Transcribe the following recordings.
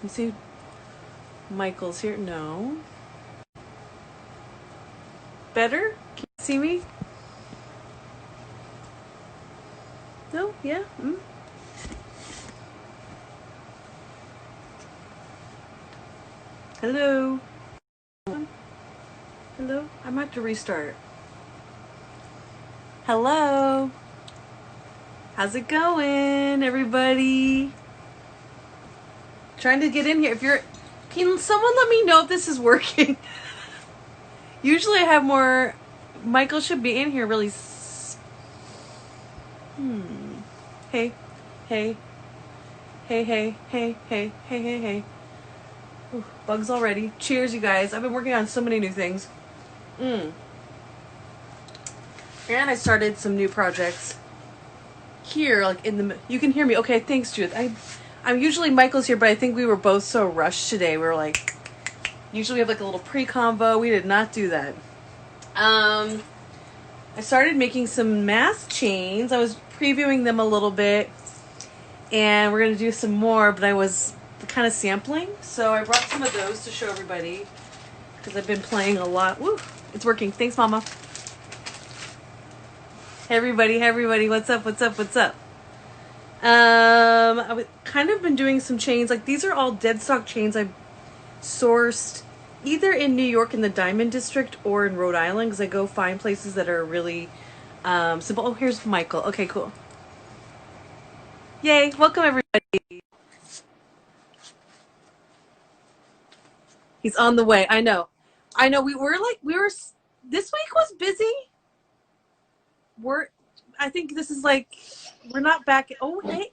You see Michael's here? No. Better? Can you see me? No? Yeah? Hello? Hello? I might have to restart. Hello? How's it going, everybody? Trying to get in here. Can someone let me know if this is working? Usually I have more. Michael should be in here really. Hey, hey, hey, hey, hey, hey, hey, hey, hey. Ooh, bugs already. Cheers, you guys. I've been working on so many new things. And I started some new projects here, like in the. You can hear me. Okay, thanks, Judith. I'm usually Michael's here, but I think we were both so rushed today. We were like, usually we have like a little pre-convo. We did not do that. I started making some mask chains. I was previewing them a little bit, and we're gonna do some more. But I was kind of sampling, so I brought some of those to show everybody because I've been playing a lot. Woo! It's working. Thanks, Mama. Hey, everybody, what's up? What's up? What's up? I've kind of been doing some chains. Like these are all dead stock chains I sourced either in New York in the Diamond District or in Rhode Island because I go find places that are really simple. Oh, here's Michael. Okay, cool. Yay! Welcome everybody. He's on the way. I know. We were. This week was busy. I think this is like we're not back. Oh hey.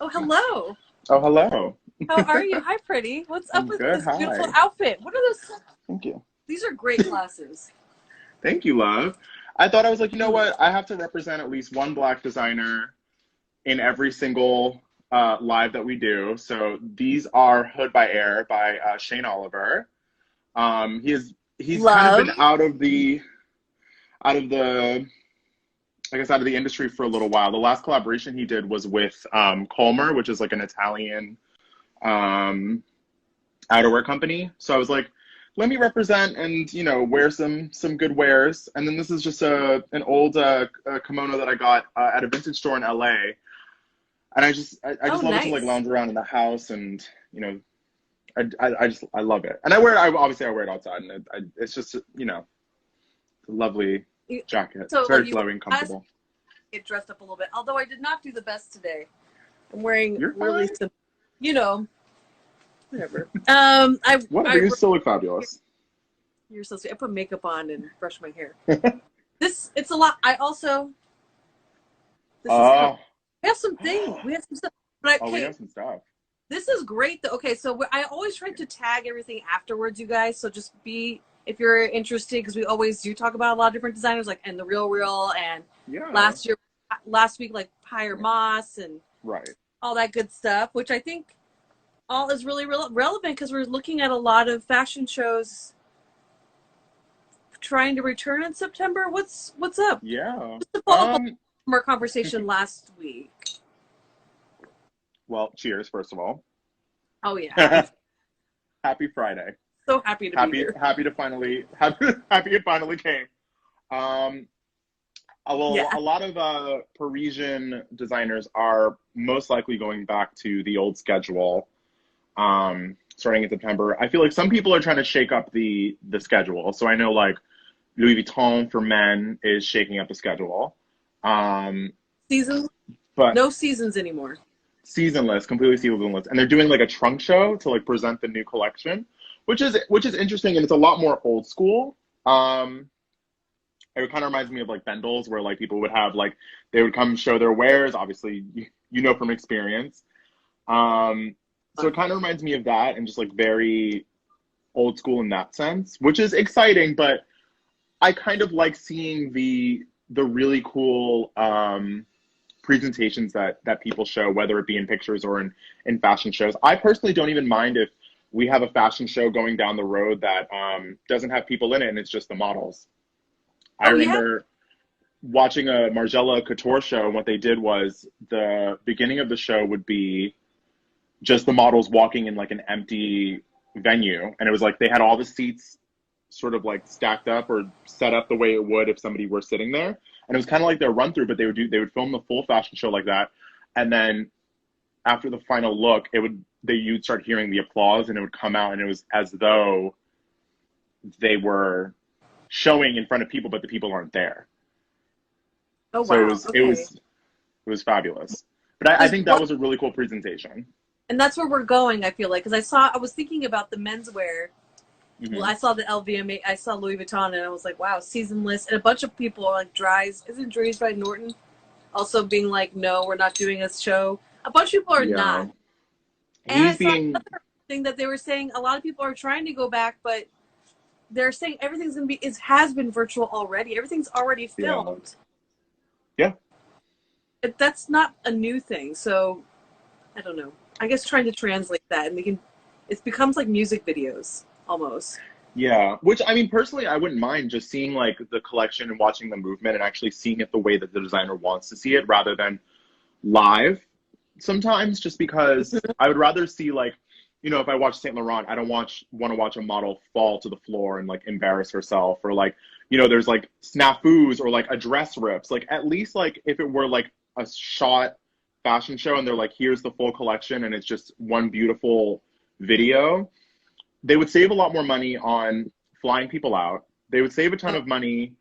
Oh hello. Oh, hello. How are you? Hi, pretty. What's up I'm with good. this Hi. beautiful outfit? What are those? Thank you. These are great glasses. Thank you, love. I thought I was like, you know what? I have to represent at least one Black designer in every single live that we do. So these are Hood by Air by Shane Oliver. He's kind of Love. been out of the out of the industry for a little while. The last collaboration he did was with Colmer, which is like an Italian outerwear company. So I was like, let me represent and wear some good wares. And then this is just an old kimono that I got at a vintage store in LA. And I just love it to like Nice. lounge around in the house, and I love it. And I wear it. I wear it outside, and it's just a lovely jacket. So It's very you flowy and comfortable. get dressed up a little bit. Although I did not do the best today. I'm wearing You're really fine. some, whatever. Whatever. You still look fabulous. You're so sweet. I put makeup on and brush my hair. It's a lot. This is Oh, we have some things. We have some stuff. But we have some stuff. this is great though. Okay, so I always try to tag everything afterwards, you guys. So just if you're interested, because we always do talk about a lot of different designers, like and the Real, and Yeah. last week, like Pyre Moss and Right. all that good stuff, which I think all is really relevant because we're looking at a lot of fashion shows trying to return in September. What's up? Yeah. Just to follow up on our conversation last week. Well, cheers, first of all. Oh yeah, Happy Friday. so happy to be here. Happy it finally came. Yeah. A lot of Parisian designers are most likely going back to the old schedule, starting in September. I feel like some people are trying to shake up the schedule. So I know like Louis Vuitton for men is shaking up the schedule. Seasons? But No seasons anymore. seasonless, completely seasonless, and they're doing like a trunk show to like present the new collection, which is interesting, and it's a lot more old school. It kind of reminds me of like Bendel's, where like people would have like they would come show their wares. Obviously, from experience. So it kind of reminds me of that, and just like very old school in that sense, which is exciting. But I kind of like seeing the really cool presentations that people show, whether it be in pictures or in fashion shows. I personally don't even mind if we have a fashion show going down the road that doesn't have people in it and it's just the models. I remember watching a Margiela Couture show, and what they did was the beginning of the show would be just the models walking in like an empty venue, and it was like they had all the seats sort of like stacked up or set up the way it would if somebody were sitting there, and it was kind of like their run through, but they would film the full fashion show like that, and then after the final look, you'd start hearing the applause, and it would come out, and it was as though they were showing in front of people, but the people aren't there. Oh, So wow. it was fabulous. But I think that was a really cool presentation. And that's where we're going, I feel like, because I was thinking about the menswear. Well, I saw the LVMH, I saw Louis Vuitton, and I was like, wow, seasonless. And a bunch of people are like, isn't Dries by Norton also being like, no, we're not doing a show? A bunch of people are not. And I saw another thing that they were saying, a lot of people are trying to go back, but they're saying everything's going to be, has been virtual already. Everything's already filmed. Yeah. That's not a new thing. So, I don't know. I guess trying to translate that, and it becomes like music videos almost. Yeah, which I mean, personally, I wouldn't mind just seeing like the collection and watching the movement and actually seeing it the way that the designer wants to see it rather than live sometimes, just because I would rather see like, you know, if I watch Saint Laurent, I don't want to watch a model fall to the floor and like embarrass herself, or like, you know, there's like snafus or like a dress rips. Like at least like if it were like a shot fashion show and they're like, here's the full collection and it's just one beautiful video, they would save a lot more money on flying people out. They would save a ton of money.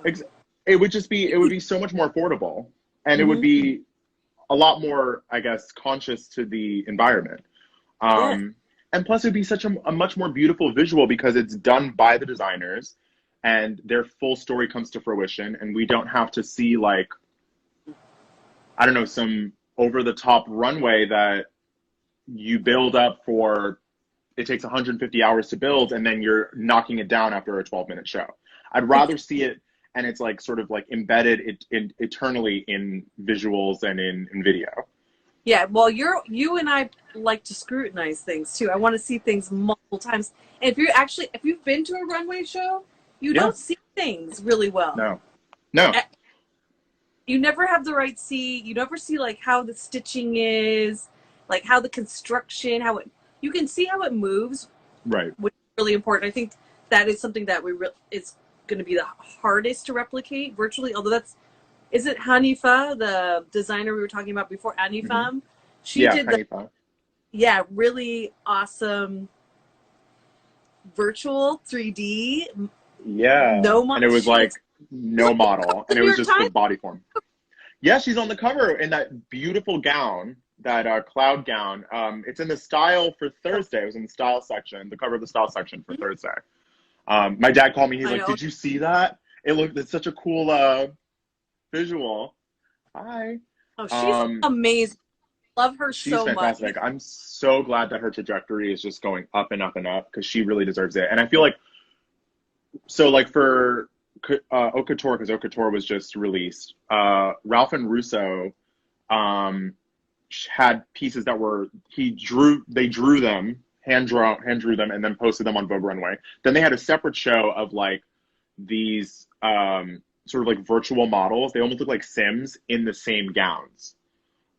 It would be so much more affordable, and it would be a lot more, I guess, conscious to the environment. And plus it would be such a much more beautiful visual because it's done by the designers and their full story comes to fruition, and we don't have to see like, I don't know, some over the top runway that you build up for, it takes 150 hours to build and then you're knocking it down after a 12-minute show. I'd rather see it and it's like sort of like embedded eternally in visuals and in video. Yeah, well, you and I like to scrutinize things too. I want to see things multiple times. And if you've been to a runway show, you don't see things really well. No. You never have the right seat. You never see like how the stitching is, like how the construction, you can see how it moves, right? Which is really important. I think that is something that it's going to be the hardest to replicate virtually. Although is it Hanifa, the designer we were talking about before, Anifam? She did Hanifa. Really awesome virtual 3D. Yeah, and it was like no model, and it was just the body form. Yeah, she's on the cover in that beautiful gown. That cloud gown. It's in the style for Thursday. It was in the style section, the cover of the style section for Thursday. My dad called me. He's like, "Did you see that? It's such a cool visual." Hi. Oh, she's amazing. Love her so much. She's fantastic. I'm so glad that her trajectory is just going up and up and up because she really deserves it. And I feel like, so like for Haute Couture, because Haute Couture was just released, Ralph and Russo had pieces that they drew them, hand drew them, and then posted them on Vogue Runway. Then they had a separate show of like these sort of like virtual models. They almost look like Sims in the same gowns.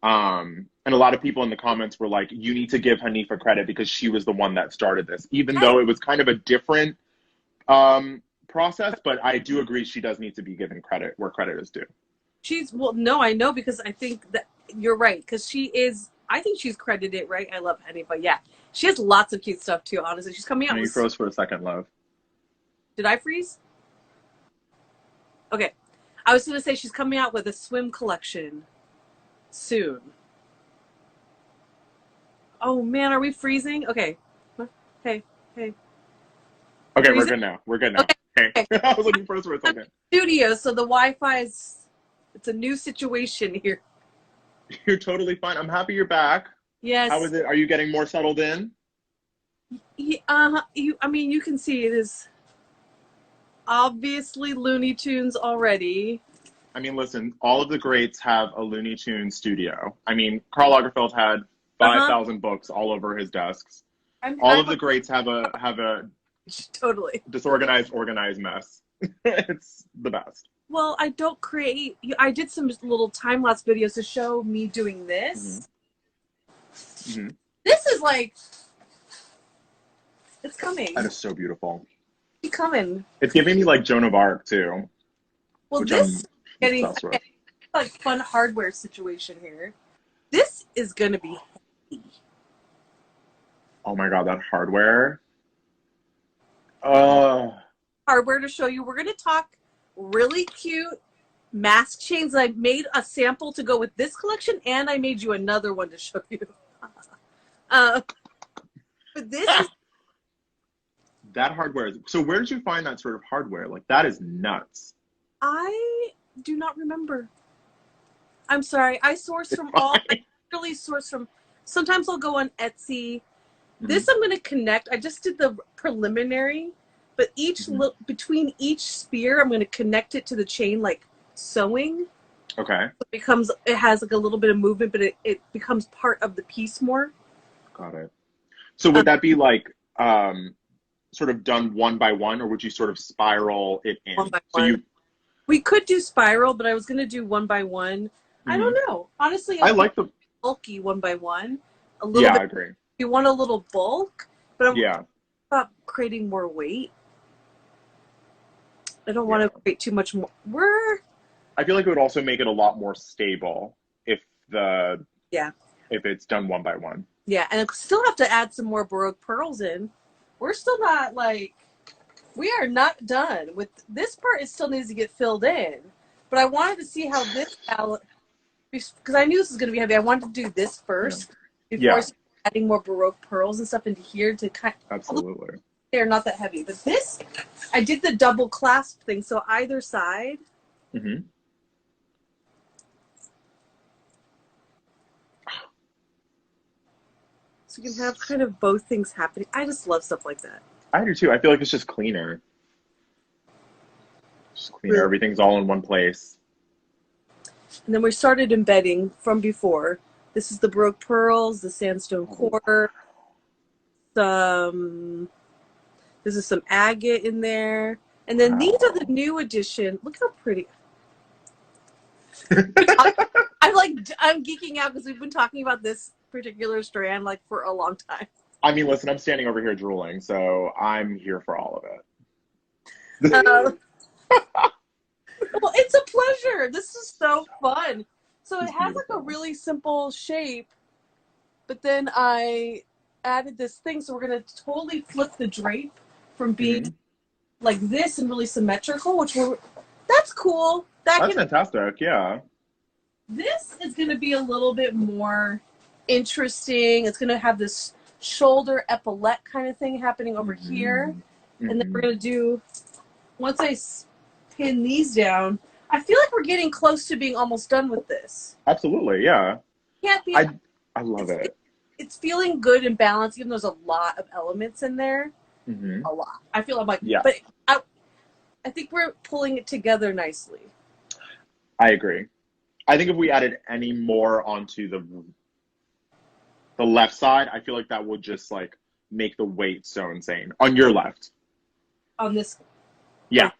And a lot of people in the comments were like, you need to give Hanifa credit because she was the one that started this, even though it was kind of a different process. But I do agree she does need to be given credit where credit is due. I know, because I think that you're right, because I think she's credited, right? I love Hanifa. Yeah, she has lots of cute stuff too, honestly. She's coming out You froze for a second, love. Did I freeze? Okay. I was going to say she's coming out with a swim collection soon. Oh man, are we freezing? Okay. Hey. Okay, freezing? We're good now. Okay. Hey. I was looking for a second. Studio, so the Wi-Fi it's a new situation here. You're totally fine. I'm happy you're back. Yes. How is it? Are you getting more settled in? You can see it is obviously Looney Tunes already. I mean, listen, all of the greats have a Looney Tunes studio. I mean, Karl Lagerfeld had 5,000 books all over his desks. All of the greats have a totally disorganized, organized mess. It's the best. Well, I did some little time-lapse videos to show me doing this. Mm-hmm. This is like, it's coming. That is so beautiful. It's coming. It's giving me like Joan of Arc too, Well, which this I'm getting obsessed with. like fun hardware situation here. This is gonna be heavy. Oh my god, that hardware. Hardware to show you. We're gonna talk really cute mask chains. I made a sample to go with this collection, and I made you another one to show you. But this is that hardware is, so where did you find that sort of hardware? Like that is nuts. I do not remember. I'm sorry. I source It's from fine. I really source from. Sometimes I'll go on Etsy. Mm-hmm. This I'm going to connect. I just did the preliminary, but between each spear, I'm going to connect it to the chain like sewing. Okay. It has like a little bit of movement, but it becomes part of the piece more. Got it. So would that be like sort of done one by one, or would you sort of spiral it in? One by So one. We could do spiral, but I was going to do one by one. I don't know. Honestly, I like the bulky one by one. A little yeah, bit. I agree. You want a little bulk, but I'm Yeah. about creating more weight. I don't want to create too much more. I feel like it would also make it a lot more stable if it's done one by one. Yeah, and I still have to add some more Baroque pearls in. We're still not we are not done with this part. It still needs to get filled in, but I wanted to see how this because I knew this was going to be heavy. I wanted to do this first before I started adding more Baroque pearls and stuff into here to kind of Absolutely. They're not that heavy, but this I did the double clasp thing, so either side. Mm-hmm. So you can have kind of both things happening. I just love stuff like that. I do too. I feel like it's just cleaner. Just cleaner. Really? Everything's all in one place. And then we started embedding from before. This is the Baroque pearls, the sandstone quartz. This is some agate in there. And then these are the new edition. Look how pretty. I'm geeking out because we've been talking about this particular strand like for a long time. I mean, listen, I'm standing over here drooling, so I'm here for all of it. Well, it's a pleasure. This is so fun. So it has like a really simple shape, but then I added this thing, so we're going to totally flip the drape from being like this and really symmetrical, that's cool. That's fantastic, yeah. This is going to be a little bit more interesting. It's going to have this shoulder epaulette kind of thing happening over here. And then we're going to do, once I pin these down, I feel like we're getting close to being almost done with this. Absolutely, yeah. Can't be. I love it. It's feeling good and balanced, even though there's a lot of elements in there. A lot. I feel like, but I think we're pulling it together nicely. I agree. I think if we added any more onto the left side, I feel like that would just like make the weight so insane. On your left. On this. Yeah.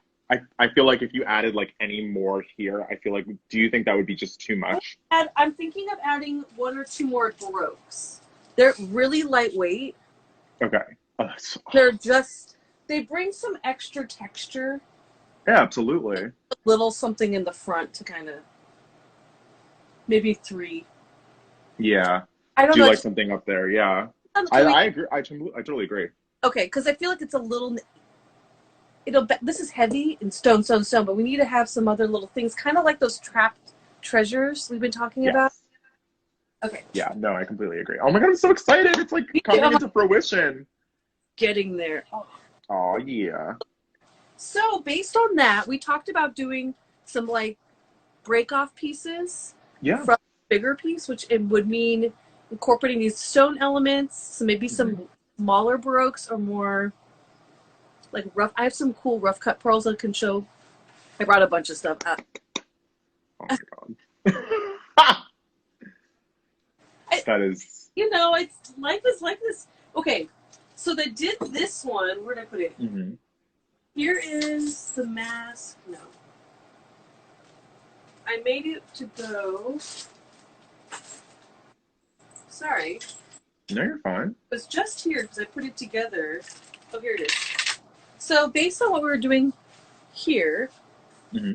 I feel like if you added like any more here, I feel like, do you think that would be just too much? I'm thinking of adding one or two more Baroques. They're really lightweight. Okay. Oh, they bring some extra texture. Yeah, absolutely. A little something in the front to kind of, maybe 3. Yeah. I don't do know. You like something up there? Yeah. I agree. I totally agree. Okay, because I feel like it's a little. This is heavy and stone, but we need to have some other little things, kind of like those trapped treasures we've been talking about. Okay. Yeah, no, I completely agree. Oh my god, I'm so excited. It's like coming into fruition. Getting there. Oh, yeah. So based on that, we talked about doing some like break-off pieces from a bigger piece, which it would mean incorporating these stone elements, so maybe some smaller Baroques or more like rough. I have some cool rough cut pearls I can show. I brought a bunch of stuff up. Oh my god. That is. It's life is like this. Okay, so they did this one. Where did I put it? Here is the mask. No. I made it to go. Sorry. No, you're fine. It was just here because I put it together. Oh, here it is. So based on what we were doing here, Mm-hmm.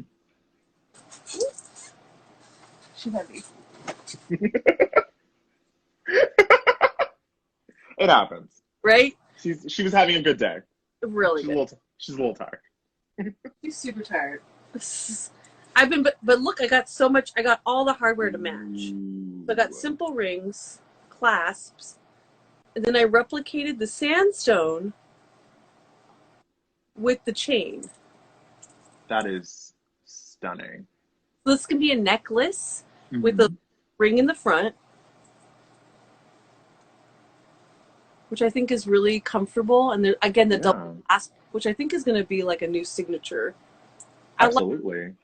she's heavy. It happens. Right? She was having a good day. Really good. She's a little tired. She's super tired. I've been, but look, I got so much. I got all the hardware to match. So I got simple rings, clasps, and then I replicated the sandstone with the chain. That is stunning. So this can be a necklace with a ring in the front, which I think is really comfortable. And there, again, the double clasp, which I think is going to be like a new signature. Absolutely.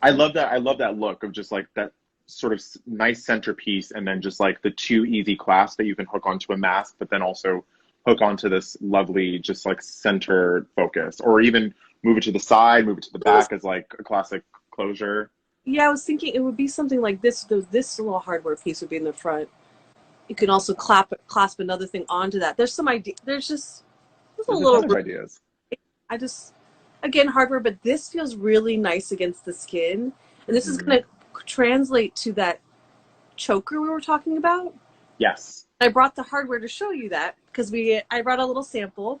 I love that. I love that look of just like that sort of nice centerpiece, and then just like the two easy clasps that you can hook onto a mask, but then also hook onto this lovely, just like center focus, or even move it to the side, move it to the back as like a classic closure. Yeah, I was thinking it would be something like this. This little hardware piece would be in the front. You can also clasp another thing onto that. There's some idea. There's a little ton of ideas. I just, again, hardware, but this feels really nice against the skin, and this is going to translate to that choker we were talking about. Yes. I brought the hardware to show you that because I brought a little sample.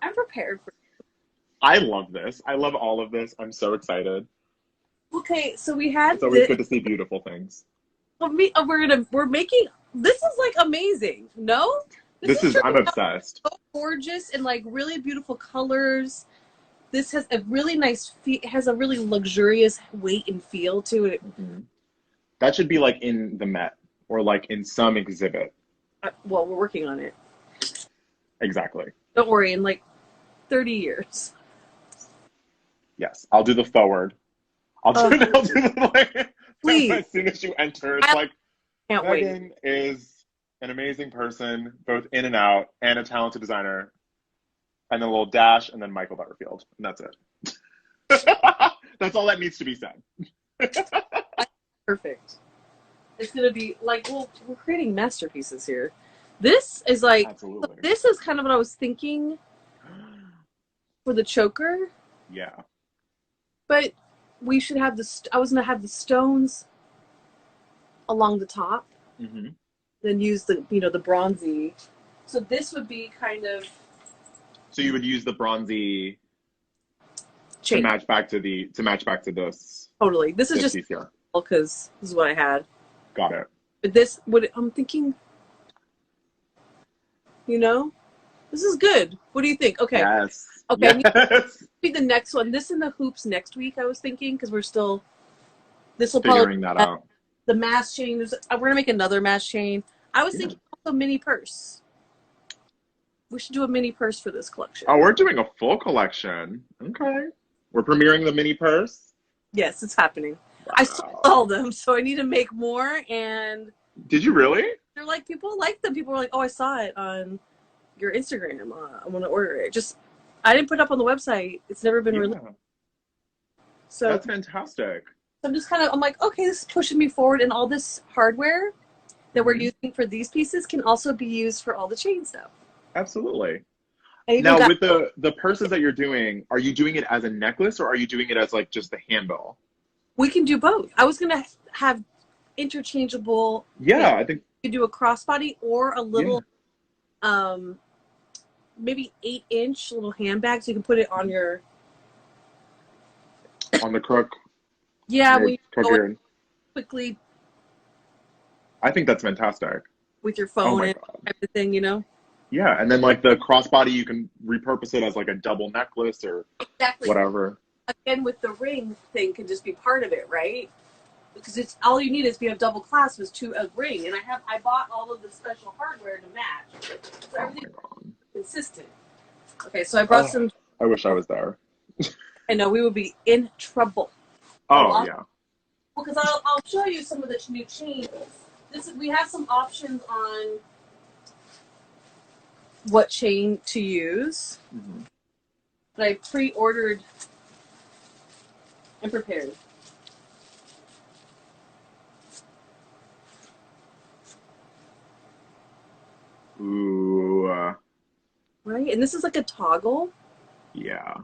I'm prepared for. I love this. I love all of this. I'm so excited. Okay, so we had. It's always good to see beautiful things. We're making. This is like amazing. No. I'm obsessed. So gorgeous and like really beautiful colors. This has a really nice has a really luxurious weight and feel to it. That should be like in the Met or like in some exhibit. Well, we're working on it. Exactly. Don't worry, in like 30 years. Yes, I'll do the forward. I'll do the like. Please. As soon as you enter, it's like can't Megan wait. is an amazing person, both in and out, and a talented designer. And then a little dash, and then Michael Butterfield. And that's it. That's all that needs to be said. Perfect. It's going to be like, well, we're creating masterpieces here. This is like, absolutely. This is kind of what I was thinking for the choker. Yeah. But we should have I was going to have the stones along the top. Then use the, the bronzy. So this would be kind of. So you would use the bronzy chain to match back to this. Totally. This is just because this is what I had. Got it. But I'm thinking, this is good. What do you think? Okay. Yes. Okay. Yes. Be the next one. This in the hoops next week. I was thinking because we're still. This will figuring that out. The mask chain. We're gonna make another mask chain. I was thinking also mini purse. We should do a mini purse for this collection. Oh, we're doing a full collection. Okay. We're premiering the mini purse? Yes, it's happening. Wow. I sold all them, so I need to make more. And did you really? They're like, people like them. People were like, oh, I saw it on your Instagram. I want to order it. I didn't put it up on the website. It's never been released. So that's fantastic. So I'm like, okay, this is pushing me forward, and all this hardware that we're using for these pieces can also be used for all the chain stuff. Absolutely. Now, with the purses that you're doing, are you doing it as a necklace, or are you doing it as like just the handle? We can do both. I was gonna have interchangeable. Yeah, I think you could do a crossbody or a little, maybe 8-inch little handbag, so you can put it on your. On the crook. Yeah, when you go quickly. I think that's fantastic. With your phone and everything, Yeah, and then like the crossbody, you can repurpose it as like a double necklace or whatever. Again, with the ring thing, can just be part of it, right? Because it's all you need is if you have double clasp is a ring, and I bought all of the special hardware to match, so everything's consistent. Okay, so I brought some. I wish I was there. I know we would be in trouble. Oh yeah. Well, because I'll show you some of the new chains. We have some options on what chain to use. But I pre-ordered and prepared. Ooh, right? And this is like a toggle. yeah.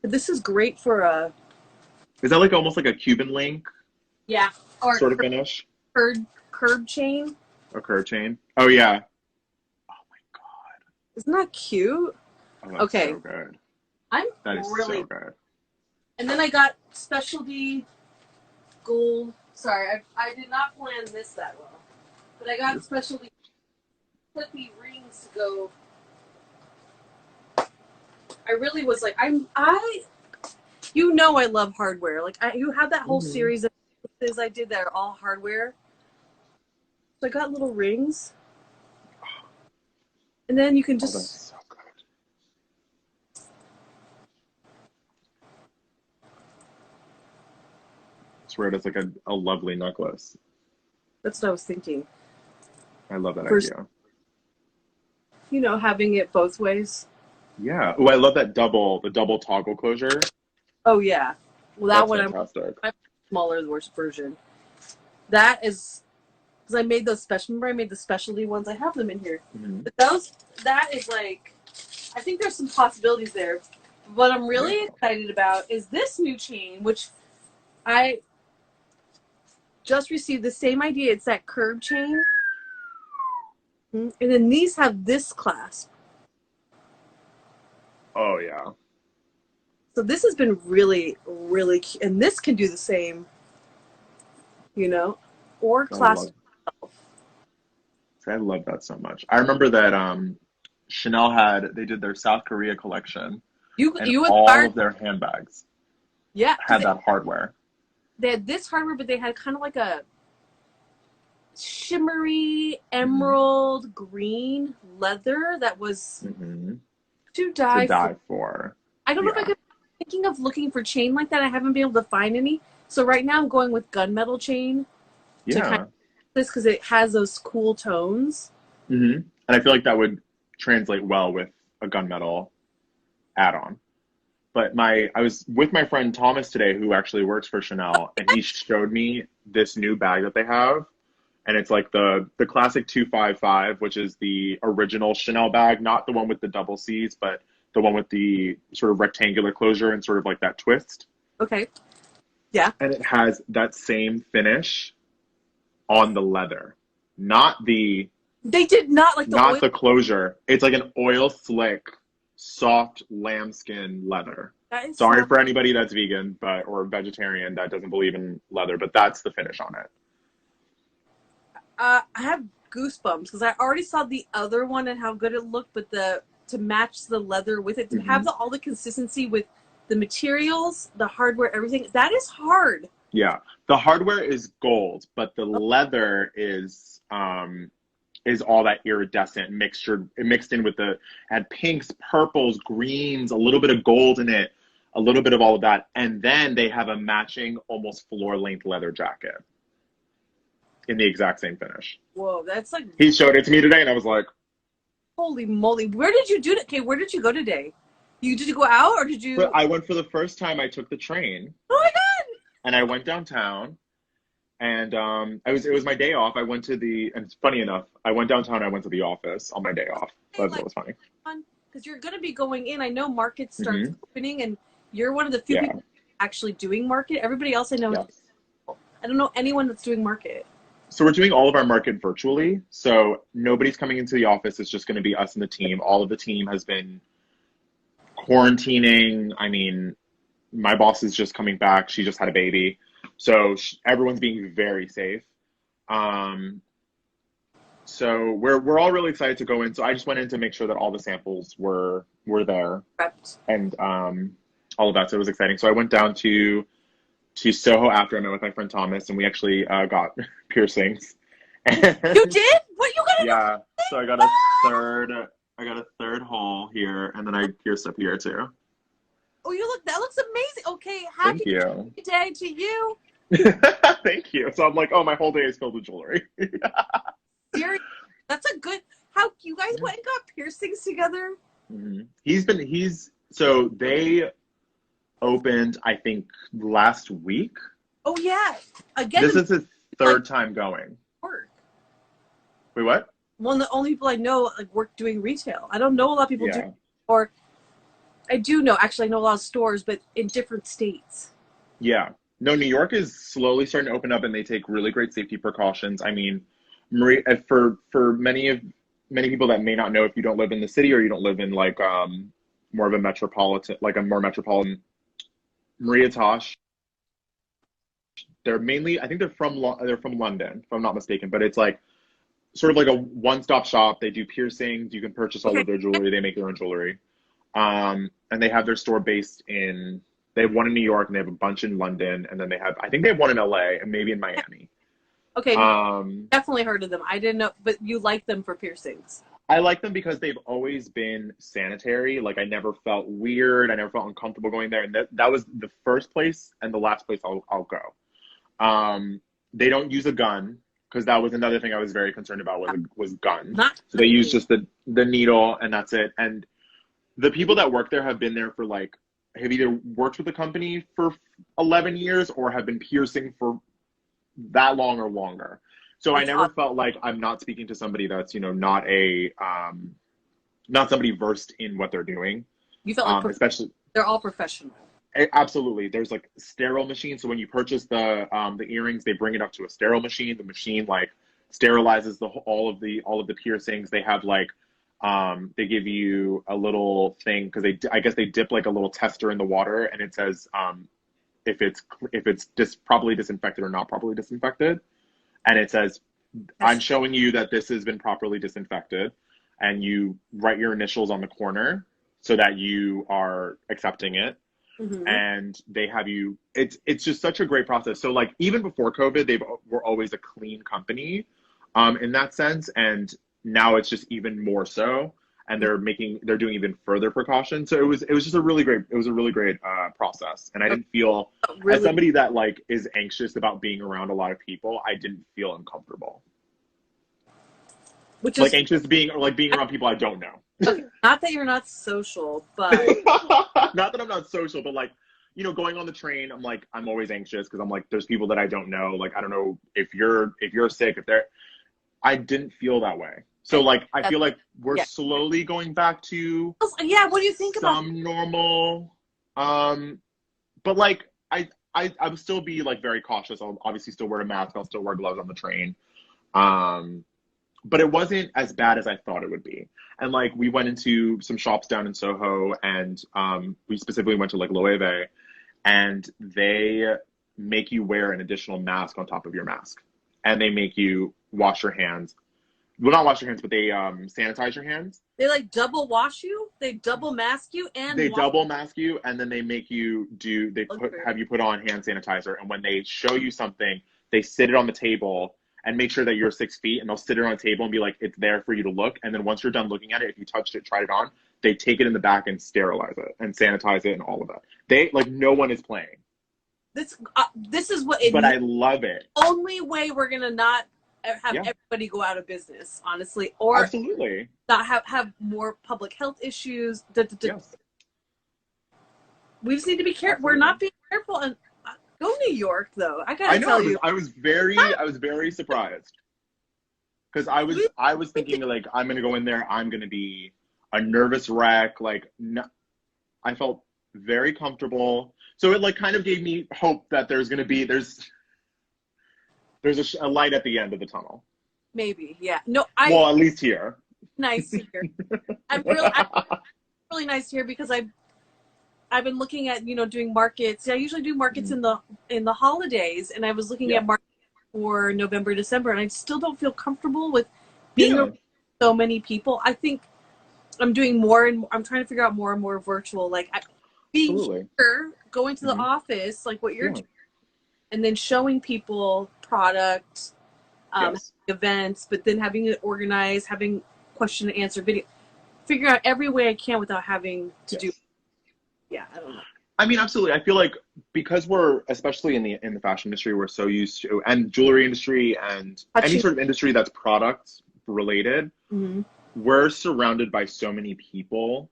This is great for a Is that like almost like a Cuban link yeah or sort of finish? curb chain. A curve chain? Oh yeah. Oh my god. Isn't that cute? Oh, that's Okay, so good. I'm That is really. so good. And then I got specialty gold. Sorry, I did not plan this that well, but I got specialty clippy rings to go. I really was like, I love hardware. Like you have that whole Mm-hmm. series of pieces I did that are all hardware. So I got little rings, and then you can Oh, that's just. so good. I swear it's like a lovely necklace. That's what I was thinking. I love that First, idea. having it both ways. Yeah. Oh, I love the double toggle closure. Oh yeah. Well, that That's one fantastic. I'm smaller, the worst version. That is because I made those special. Remember, I made the specialty ones. I have them in here. Mm-hmm. But that is like, I think there's some possibilities there. What I'm Yeah. really excited about is this new chain, which I just received the same idea. It's that curb chain. And then these have this clasp. Oh yeah. So this has been really, really cute. And this can do the same, or I clasp. love that so much. I remember that Chanel they did their South Korea collection, and You all inspired. of their handbags Yeah, because had that hardware. they had this hardware, but they had kind of like a shimmery Mm-hmm. emerald green leather that was Mm-hmm. to To die for. die for. I don't know if I Yeah. could. Thinking of looking for chain like that. I haven't been able to find any. So right now I'm going with gunmetal chain to kind Yeah. of this because it has those cool tones. Mm-hmm. And I feel like that would translate well with a gunmetal add-on. But I was with my friend Thomas today, who actually works for Chanel, and he showed me this new bag that they have, and it's like the classic 255, which is the original Chanel bag, not the one with the double C's, but the one with the sort of rectangular closure and sort of like that twist. Okay. Yeah. And it has that same finish on the leather, not the They did not like the not oil. the closure. It's like an oil slick, soft lambskin leather. That is Sorry so. for anybody that's vegan or vegetarian that doesn't believe in leather, but that's the finish on it. I have goosebumps because I already saw the other one and how good it looked, but to match the leather with it, to Mm-hmm. have all the consistency with the materials, the hardware, everything, that is hard. Yeah, the hardware is gold, but the leather is all that iridescent mixed in with had pinks, purples, greens, a little bit of gold in it, a little bit of all of that, and then they have a matching almost floor length leather jacket in the exact same finish. Whoa, that's like He showed it to me today, and I was like, holy moly. Where did you do that? Okay, where did you go today? Did you go out or did but you? I went for the first time. I took the train Oh my god! and I went downtown. And it was my day off. I went to and it's funny enough, I went downtown. I went to the office on my day off. Hey, That's what like, was funny. because you're gonna be going in. I know market starts Mm-hmm. opening, and you're one of the few Yeah. people actually doing market. Everybody else I know, Yes. I don't know anyone that's doing market. So we're doing all of our market virtually. So nobody's coming into the office. It's just going to be us and the team. All of the team has been quarantining. I mean, my boss is just coming back. She just had a baby. So everyone's being very safe. So we're all really excited to go in. So I just went in to make sure that all the samples were there Prepped. and all of that. So it was exciting. So I went down to Soho after I met with my friend Thomas, and we actually got piercings. You did? What you got? Yeah. So I got a third hole here, and then I pierced up here too. Oh, that looks amazing. Okay, Thank happy you. day to you. Thank you. So I'm like, oh, my whole day is filled with jewelry. Seriously, that's a good. How you guys went and got piercings together? Mm-hmm. So they opened, I think, last week. Oh yeah. Again, This is his third time going. work. Wait, what? one of the only people I know like work doing retail. I don't know a lot of people do, Yeah. or I do know, actually I know a lot of stores, but in different states. Yeah. No, New York is slowly starting to open up and they take really great safety precautions. I mean, Marie, for many people that may not know, if you don't live in the city or you don't live in like more of a metropolitan, like a more metropolitan, Maria Tosh, they're mainly, I think they're from London, if I'm not mistaken, but it's like sort of like a one-stop shop. They do piercings. You can purchase all Okay. of their jewelry. They make their own jewelry. And they have their store based in, they have one in New York and they have a bunch in London. And then they have, I think they have one in LA and maybe in Miami. Okay, Um, definitely heard of them. I didn't know, but you like them for piercings. I like them because they've always been sanitary. Like I never felt weird. I never felt uncomfortable going there. And that was the first place and the last place I'll go. They don't use a gun because that was another thing I was very concerned about was guns. Not So they use just the needle and that's it. And the people that work there have been there for like, have either worked with the company for 11 years or have been piercing for that long or longer. So I never felt like I'm not speaking to somebody that's, not not somebody versed in what they're doing. You felt like especially they're all professional. Absolutely. There's like sterile machines. So when you purchase the earrings, they bring it up to a sterile machine. The machine like sterilizes all of the piercings. They have like they give you a little thing because I guess they dip like a little tester in the water and it says if it's properly disinfected or not properly disinfected, and it says I'm showing you that this has been properly disinfected, and you write your initials on the corner so that you are accepting it. Mm-hmm. And they have you, it's just such a great process. So like even before COVID, they were always a clean company in that sense, and now it's just even more so, and they're doing even further precautions. So it was just a really great process, and I didn't feel Really? as somebody that like is anxious about being around a lot of people, I didn't feel uncomfortable. Which like is anxious being around people I don't know. okay, not that you're not social, but not that I'm not social, but like, going on the train, I'm always anxious because I'm like, there's people that I don't know. Like, I don't know if you're sick, I didn't feel that way. So like, I feel like we're slowly going back to what do you think about some normal, but like, I would still be like very cautious. I'll obviously still wear a mask. I'll still wear gloves on the train. But it wasn't as bad as I thought it would be. And like we went into some shops down in Soho, and we specifically went to like Loewe, and they make you wear an additional mask on top of your mask, and they make you wash your hands. Well, not wash your hands, but they sanitize your hands. They like double wash you. They double mask you, and they double mask you, and then they make you have you put on hand sanitizer. And when they show you something, they sit it on the table and make sure that you're 6 feet, and they'll sit it on a table and be like, it's there for you to look. And then once you're done looking at it, if you touched it, tried it on, they take it in the back and sterilize it and sanitize it and all of that. They like, no one is playing. This is what. But I love it. Only way we're gonna not have everybody go out of business, honestly, or absolutely not have more public health issues. Yes. We just need to be careful. Absolutely. We're not being careful, and go New York though. I tell you, I was very surprised because I was thinking like I'm gonna go in there, I'm gonna be a nervous wreck. Like no, I felt very comfortable, so it like kind of gave me hope that there's a light at the end of the tunnel. Maybe, yeah. No, well, at least here. Nice here. I'm really nice here because I've been looking at doing markets. I usually do markets in the holidays, and I was looking at markets for November, December, and I still don't feel comfortable with being around so many people. I think I'm doing more, and I'm trying to figure out more and more virtual. Like being here, going to the office, like what you're doing, and then showing people product, events, but then having it organized, having question and answer video, figure out every way I can without having to do. Yeah, I don't know. I mean, absolutely. I feel like because we're, especially in the fashion industry, we're so used to, and jewelry industry and any sort of industry that's product related, we're surrounded by so many people,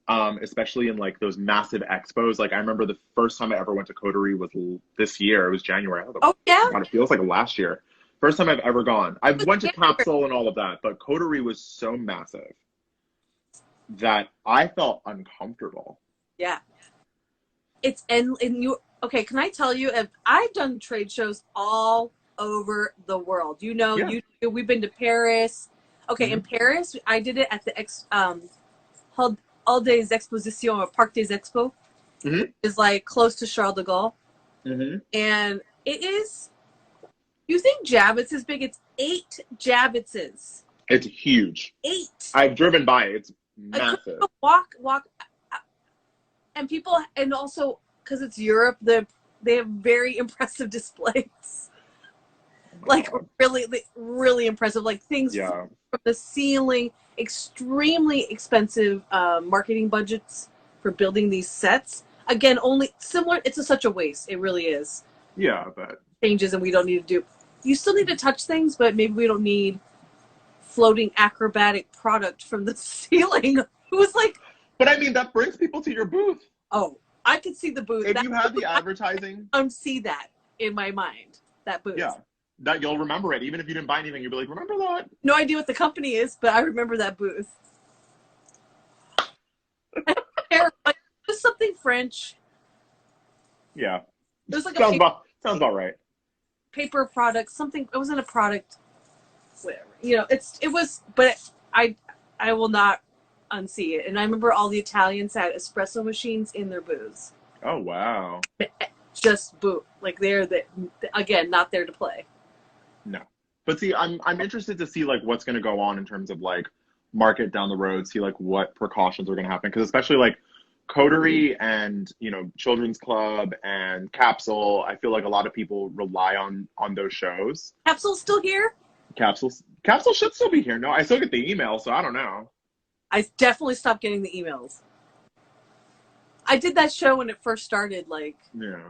especially in like those massive expos. Like I remember the first time I ever went to Coterie was this year. It was January. Oh yeah. God, it feels like last year. First time I've ever gone. I went to Capsule and all of that, but Coterie was so massive that I felt uncomfortable. Yeah. And you, okay, can I tell you, if I've done trade shows all over the world. Yeah. We've been to Paris. Okay, in Mm-hmm. Paris, I did it at the Hall des Expositions, or Parc des Expos. Mm-hmm. Is like close to Charles de Gaulle. Mm-hmm. And it is, you think Javits is big? It's 8 Javitses. It's huge. 8. I've driven by it. It's I couldn't massive. even walk. And people, and also, because it's Europe, they have very impressive displays. Oh Like, God. really, really impressive. Like, things Yeah. from the ceiling, extremely expensive marketing budgets for building these sets. Again, only similar, such a waste. It really is. Yeah, but Changes, and we don't need to do, you still need to touch things, but maybe we don't need floating acrobatic product from the ceiling. It was like, but I mean that brings people to your booth. oh, I could see the booth. If you have the advertising, See that in my mind, that booth. yeah, that you'll remember it. Even if you didn't buy anything, you'll be like, remember that? No idea what the company is, but I remember that booth. Just something French. Yeah. There's like sounds about right. Paper product, something. It wasn't a product. Whatever. It was, but I will not unsee it. And I remember all the Italians had espresso machines in their booths. Oh wow. Just booth, like they're again not there to play. No, but see, I'm interested to see like what's going to go on in terms of like market down the road. See like what precautions are going to happen, because especially like Coterie and Children's Club and Capsule, I feel like a lot of people rely on those shows. Capsule's still here? Capsule should still be here. No, I still get the email, so I don't know. I definitely stopped getting the emails. I did that show when it first started, like Yeah,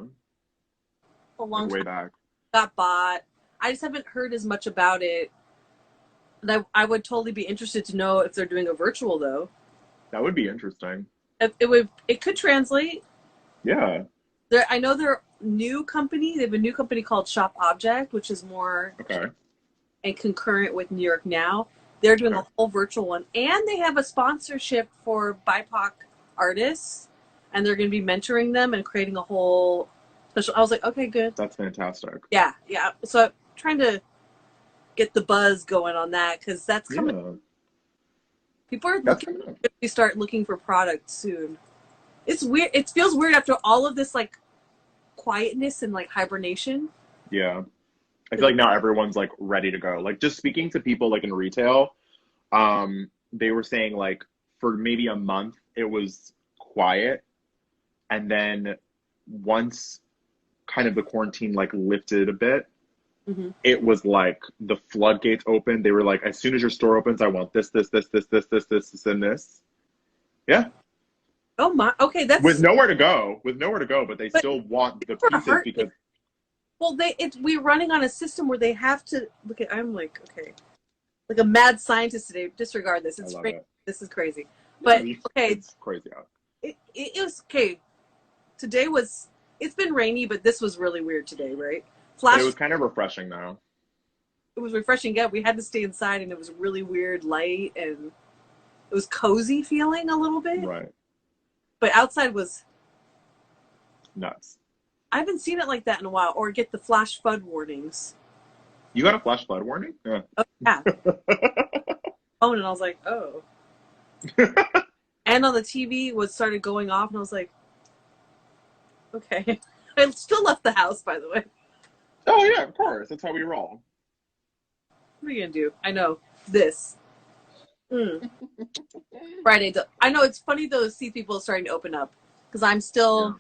a long way time. back. Got bought. I just haven't heard as much about it. And I would totally be interested to know if they're doing a virtual though. That would be interesting. It could translate. Yeah. I know they're new company. They have a new company called Shop Object, which is more Okay. and concurrent with New York Now. They're doing a whole virtual one, and they have a sponsorship for BIPOC artists, and they're going to be mentoring them and creating a whole special. I was like, okay, good. That's fantastic. Yeah. So I'm trying to get the buzz going on that, because that's coming. Yeah. People are looking. We start looking for products soon. It's weird. It feels weird after all of this like quietness and like hibernation. Yeah. I feel like now everyone's like ready to go. Like just speaking to people like in retail, they were saying like for maybe a month it was quiet, and then once kind of the quarantine like lifted a bit, it was like the floodgates opened. They were like, as soon as your store opens, I want this, and this. Yeah. Oh my. Okay, that's with nowhere to go, but they still want the pieces because. Well, we're running on a system where they have to look at. I'm like, okay, like a mad scientist today. Disregard this. It's crazy. This is crazy. But okay, it's crazy out. It was okay. Today was. It's been rainy, but this was really weird today, right? It was kind of refreshing though. It was refreshing. Yeah, we had to stay inside, and it was really weird light, and it was cozy feeling a little bit. Right. But outside was nuts. I haven't seen it like that in a while, or get the flash flood warnings. You got a flash flood warning? Yeah. Oh, yeah. Oh, and I was like, oh. And on the TV started going off, and I was like, okay. I still left the house, by the way. Oh yeah, of course. That's how we roll. What are you gonna do? I know this. Friday. I know it's funny though to see people starting to open up, because I'm still. Yeah.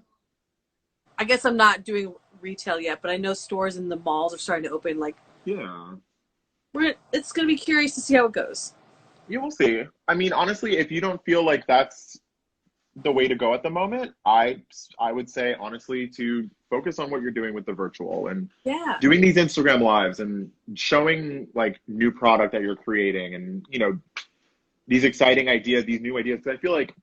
I guess I'm not doing retail yet, but I know stores in the malls are starting to open. Like, yeah, it's gonna be curious to see how it goes. You will see. I mean, honestly, if you don't feel like that's the way to go at the moment, I would say honestly to focus on what you're doing with the virtual and doing these Instagram lives and showing like new product that you're creating and these exciting ideas, these new ideas. Because I feel like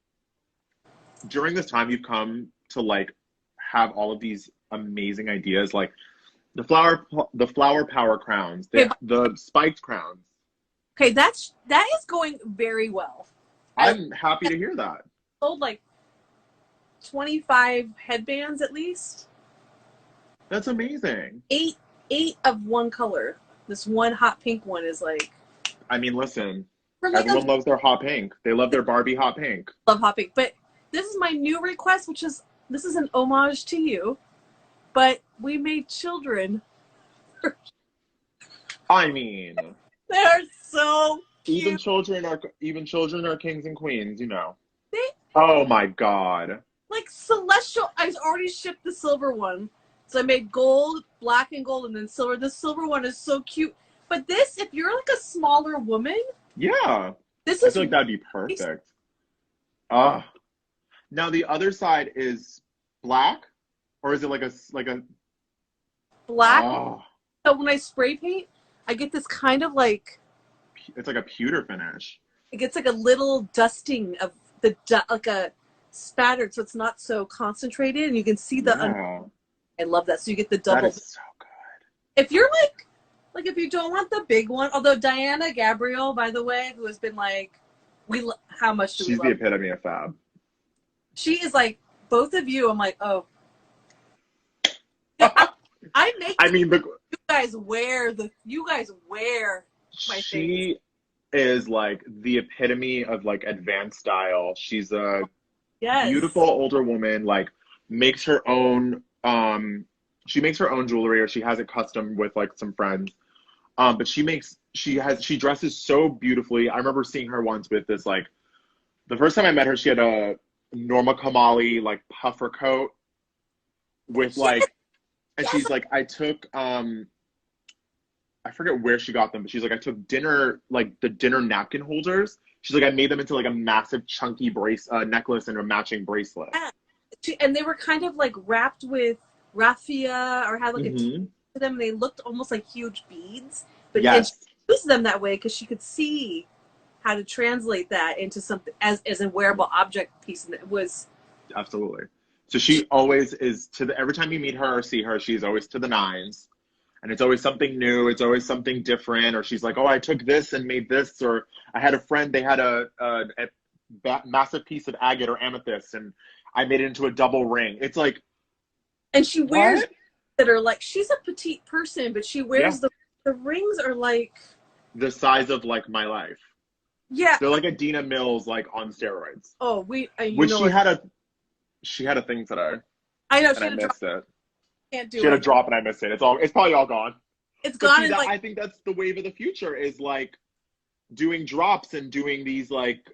during this time you've come to like have all of these amazing ideas. Like the flower power crowns, Okay, the spiked crowns. okay, that is going very well. I I'm happy to hear that. sold like 25 headbands at least. That's amazing. Eight of one color. This one hot pink one is like I mean, listen, for like everyone loves their hot pink. They love their Barbie hot pink. love hot pink. But this is my new request, which is this is an homage to you. But we made children. I mean, They're so even cute. children are kings and queens, They Oh my God. like celestial. I already shipped the silver one, so I made gold, black, and gold, and then silver. The silver one is so cute. But this, if you're like a smaller woman, Yeah. this I is feel like that'd be perfect. Ah. Now the other side is black, or is it like a black. oh, So when I spray paint, I get this kind of like it's like a pewter finish. it gets like a little dusting of like a spattered, so it's not so concentrated, and you can see the. Yeah. I love that. So you get the That double. is so good. If you're like if you don't want the big one, although Diana Gabriel, by the way, who has been like, how much do we She's love the her? epitome of fab. She is like both of you. I'm like, oh, I make I mean, you guys wear my things. she is like the epitome of like advanced style. She's a Yes. beautiful older woman, like makes her own she makes her own jewelry, or she has it custom with like some friends. But she dresses so beautifully. I remember seeing her once with this, like, the first time I met her, she had a Norma Kamali like puffer coat with like, and she's like, I took I forget where she got them, but she's like, I took the dinner napkin holders. She's like, I made them into like a massive chunky necklace and a matching bracelet. Yeah. And they were kind of like wrapped with raffia or had like a Hmm. to them. And they looked almost like huge beads, but and she Yes, used them that way because she could see how to translate that into something as a wearable object piece, and it was absolutely. So she always is every time you meet her or see her, she's always to the nines. And it's always something new. It's always something different. Or she's like, oh, I took this and made this. Or I had a friend, they had a massive piece of agate or amethyst, and I made it into a double ring. It's like, and she wears what? that are like she's a petite person, but she wears Yeah. the rings are like The size of like my life. yeah. They're like Adina Mills, like on steroids. Oh, you Which know she had a thing today, I know and she I had a drop. missed it. Can't She do had a it. drop, and I missed it. It's probably all gone. It's But gone see, in like I think that's the wave of the future, is like doing drops and doing these like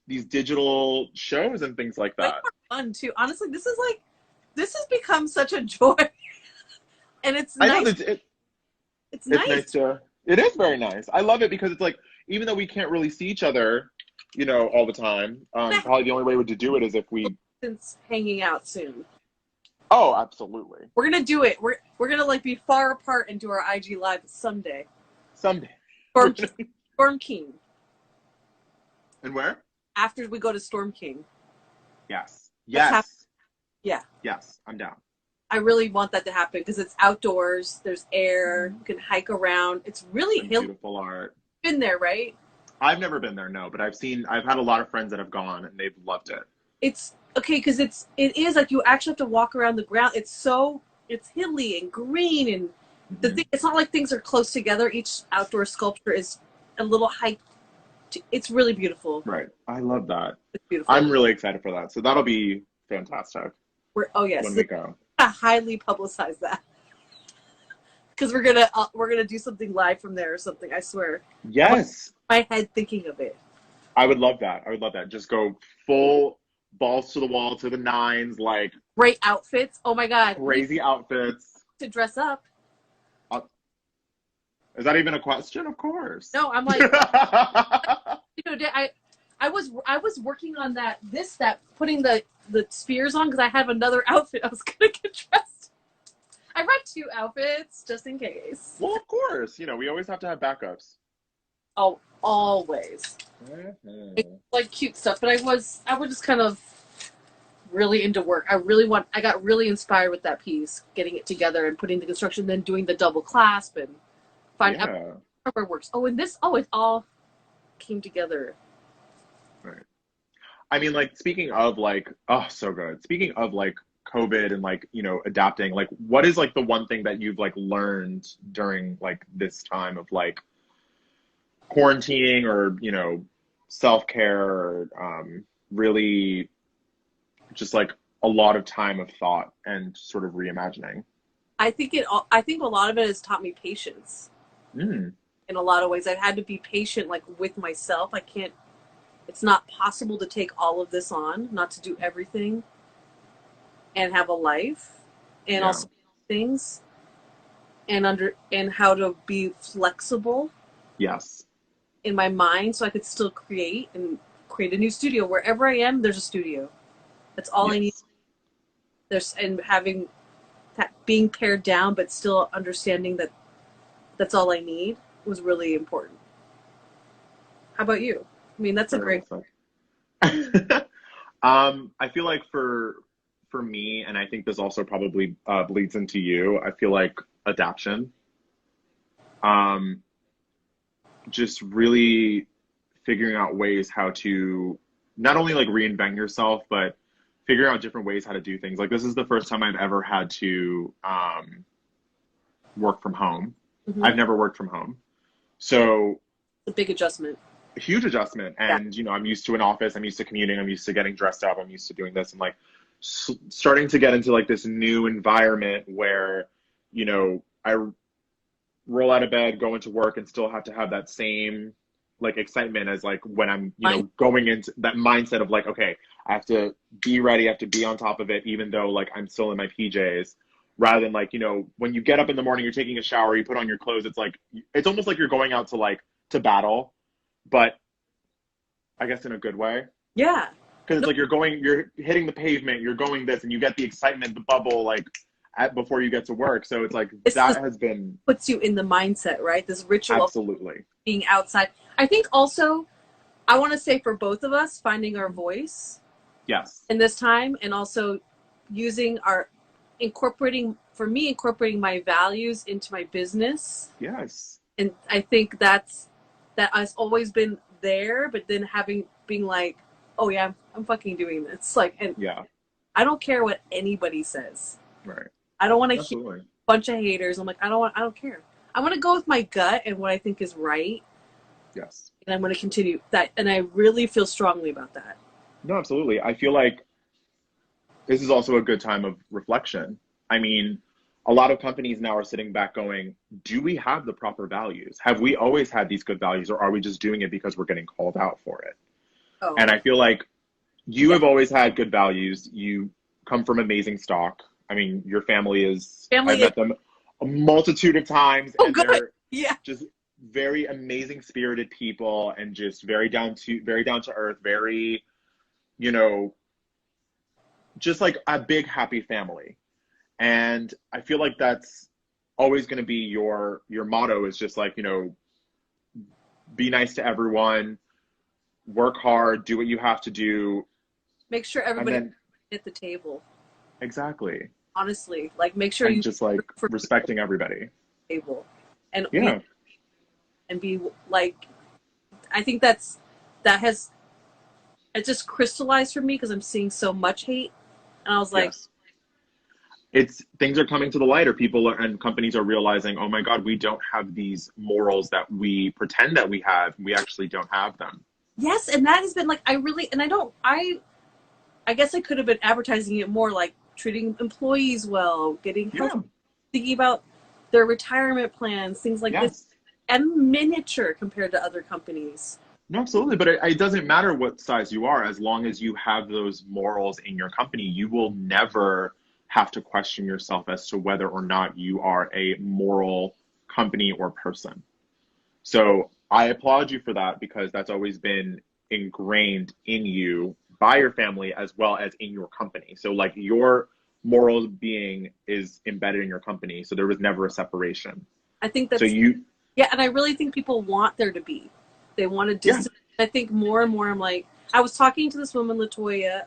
these digital shows and things like way that. more fun too. Honestly, this has become such a joy, and it's I know nice. that It's it's nice nice. it is very nice. I love it because it's like, even though we can't really see each other, all the time, probably the only way to do it is if we. Since hanging out soon. Oh, absolutely. We're gonna do it. We're gonna like be far apart and do our IG live someday. Someday. Storm King. And where? After we go to Storm King. Yes. Let's Yes. Yeah. Yes. I'm down. I really want that to happen because it's outdoors. There's air. You can hike around. It's really And hilly. beautiful art. Been there, right? I've never been there, no, but I've had a lot of friends that have gone and they've loved it. It's okay because it is like you actually have to walk around the ground. It's hilly and green, and the thing. It's not like things are close together. Each outdoor sculpture is a little hike. It's really beautiful. Right. I love that. It's beautiful. I'm really excited for that. So that'll be fantastic Yes, when we go. I highly publicize that because we're gonna do something live from there or something. I swear. Yes. My head thinking of it. I would love that. Just go full balls to the wall, to the nines, like Great outfits. Oh my god. crazy outfits. To dress up. Is that even a question? Of course. No, I'm like, I was working on that putting the spears on because I have another outfit I was gonna get dressed. I brought 2 outfits just in case. Well, of course. We always have to have backups. Oh, always. Mm-hmm. It's like cute stuff, but I was just kind of really into work. I got really inspired with that piece, getting it together and putting the construction, then doing the double clasp and find out Yeah. where it works. It all came together. Right. I mean, like, speaking of like, oh, so good. Speaking of like COVID and like, adapting, like, what is like the one thing that you've like learned during like this time of like quarantining or, self-care or really just like a lot of time of thought and sort of reimagining? I think a lot of it has taught me patience. Mm, In a lot of ways, I've had to be patient, like with myself. It's not possible to take all of this on, not to do everything and have a life and yeah. also things and how to be flexible Yes. in my mind so I could still create a new studio. Wherever I am, there's a studio. That's all I need. Yes. And having that, being pared down, but still understanding that that's all I need was really important. How about you? I mean, that's a Very great. well said. I feel like for me, and I think this also probably bleeds into you, I feel like adaptation. Um, just really figuring out ways how to not only like reinvent yourself, but figuring out different ways how to do things. Like this is the first time I've ever had to work from home. Mm-hmm. I've never worked from home. So A big adjustment. a huge adjustment. And, I'm used to an office. I'm used to commuting. I'm used to getting dressed up. I'm used to doing this. And like starting to get into like this new environment where, I roll out of bed, go into work and still have to have that same like excitement as like when I'm, going into that mindset of like, okay, I have to be ready. I have to be on top of it, even though like I'm still in my PJs. Rather than like, when you get up in the morning, you're taking a shower, you put on your clothes. It's like, it's almost like you're going out to battle, but I guess in a good way. Yeah. Because it's like you're hitting the pavement, you're going this, and you get the excitement, the bubble, like before you get to work. So it's like that has been puts you in the mindset, right? This ritual absolutely of being outside. I think also, I want to say for both of us, finding our voice. Yes. In this time, and also incorporating my values into my business. Yes. And I think that has always been there, but then being like, oh yeah, I'm fucking doing this. Like, and yeah, I don't care what anybody says. right. I don't want to hear a bunch of haters. I'm like, I don't care. I want to go with my gut and what I think is right. Yes. And I'm going to continue that. And I really feel strongly about that. No, absolutely. I feel like this is also a good time of reflection. I mean, a lot of companies now are sitting back going, do we have the proper values? Have we always had these good values, or are we just doing it because we're getting called out for it? Oh. And I feel like you have always had good values. You come from amazing stock. I mean, your family is, I've met them a multitude of times, and good. They're just very amazing spirited people and just very down to earth, very, just like a big happy family. And I feel like that's always going to be your motto, is just like, be nice to everyone, work hard, do what you have to do. Make sure everybody at the table. Exactly. Honestly, like make sure you just like respecting everybody. Table. And yeah. Be like, I think it just crystallized for me because I'm seeing so much hate. And I was like, yes. Things are coming to the light, or people and companies are realizing, oh my God, we don't have these morals that we pretend that we have. We actually don't have them. Yes. And that has been like, I guess I could have been advertising it more, like treating employees well, getting help, thinking about their retirement plans, things like this, and miniature compared to other companies. No, absolutely. But it doesn't matter what size you are, as long as you have those morals in your company, you will never have to question yourself as to whether or not you are a moral company or person. So I applaud you for that, because that's always been ingrained in you by your family as well as in your company. So like your moral being is embedded in your company. So there was never a separation. I think that's, and I really think people want there to be. They want to distance. I think more and more I'm like, I was talking to this woman, Latoya,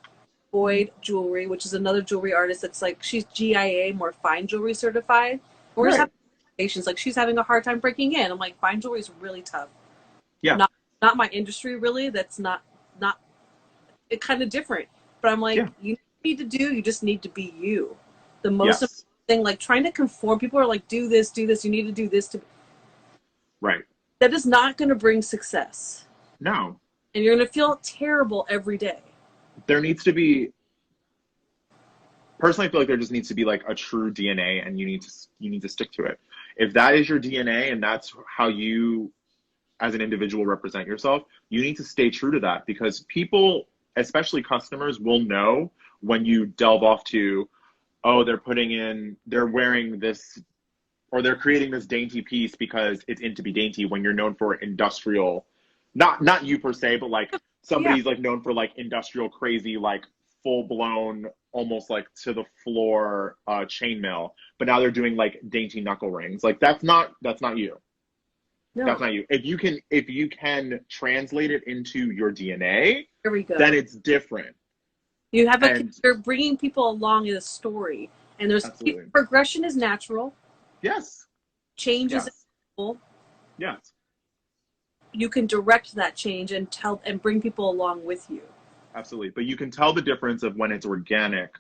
Boyd Jewelry, which is another jewelry artist that's like, she's GIA, more fine jewelry certified. We're just Right. having conversations, like she's having a hard time breaking in. I'm like, fine jewelry is really tough. Yeah. Not my industry really. That's not it kind of different. But I'm like, Yeah. you need to do, you just need to be you. The most Yes. important thing, like trying to conform, people are like, do this, you need to do this to, Right. that is not going to bring success. No. And you're going to feel terrible every day. There needs to be, personally, I feel like there just needs to be like a true DNA, and you need to stick to it. If that is your DNA and that's how you as an individual represent yourself, you need to stay true to that, because people, especially customers, will know when you delve off to, oh, they're wearing this, or they're creating this dainty piece because it's in to be dainty, when you're known for industrial, not you per se, but like somebody's like known for like industrial crazy, like full blown, almost like to the floor chainmail, but now they're doing like dainty knuckle rings. Like that's not you. No. That's not you. If you can translate it into your DNA, Here we go. then it's different. You have you're bringing people along in a story, and there's progression is natural. Yes. Change is inevitable. Yes. You can direct that change and bring people along with you. Absolutely. But you can tell the difference of when it's organic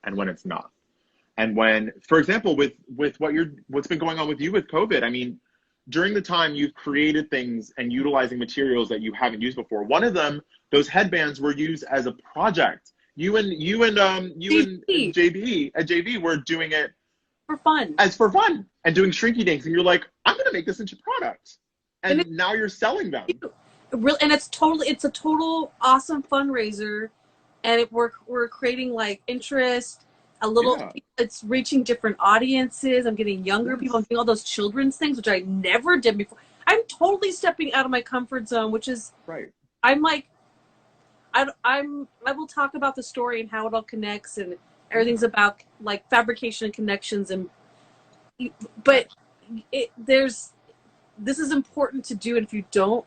and when it's not. And when, for example, with what's been going on with you with COVID, I mean, during the time you've created things and utilizing materials that you haven't used before. One of them, those headbands were used as a project. You and JB at JB were doing it for fun. For fun and doing shrinky dinks, and you're like, I'm gonna make this into product. And now you're selling them. Really, and it's a total awesome fundraiser, and we're creating like interest. It's reaching different audiences. I'm getting younger people. I'm doing all those children's things, which I never did before. I'm totally stepping out of my comfort zone, which is right. I'm like, I will talk about the story and how it all connects, and everything's about like fabrication and connections, but this is important to do, and if you don't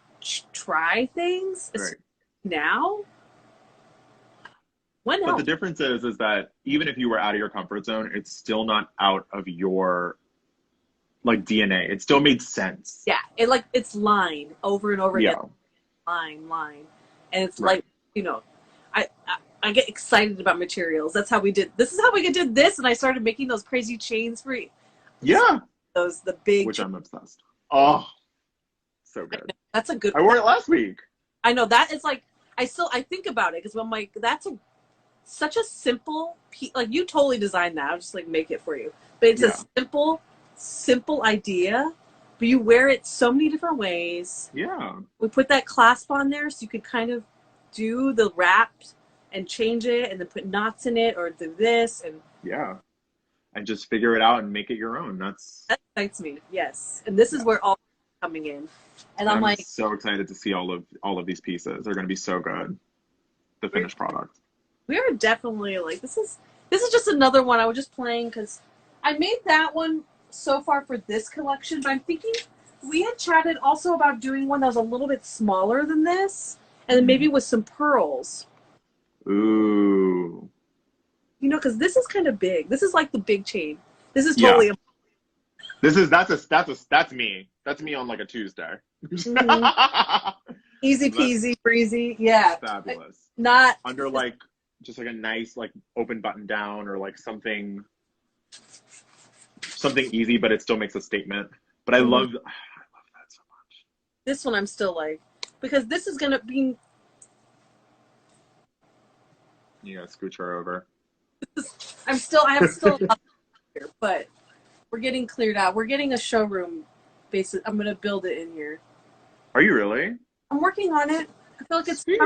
try things now. But the difference is that even if you were out of your comfort zone, it's still not out of your like DNA. It still made sense. Yeah, it's line over and over again. Line, and it's like, you know, I get excited about materials. That's how we did. This is how we did this, and I started making those crazy chains for you. Yeah, the big. Which I'm obsessed. Oh, so good. That's a good. I wore it last week. I know that is like I think about it because I'm like, that's such a simple piece. Like you totally designed that. I'll just like make it for you. But it's a simple idea. But you wear it so many different ways. Yeah. We put that clasp on there so you could kind of do the wraps and change it and then put knots in it or do this and and just figure it out and make it your own. That excites me. Yes. And this is where all coming in. And I'm like so excited to see all of these pieces. They're going to be so good. The finished product. We are definitely like this is just another one I was just playing because I made that one so far for this collection, but I'm thinking we had chatted also about doing one that was a little bit smaller than this and then maybe with some pearls. Ooh. You know, because this is kind of big. This is like the big chain. This is totally that's me. That's me on like a Tuesday. Easy peasy, breezy. Yeah. Fabulous. Not under like just like a nice like open button down or like something easy, but it still makes a statement. But I love that so much. This one I'm still like, because this is gonna be. You gotta scooch her over. I have still here, but we're getting cleared out. We're getting a showroom. Basically, I'm gonna build it in here. Are you really? I'm working on it. I feel like it's sweet.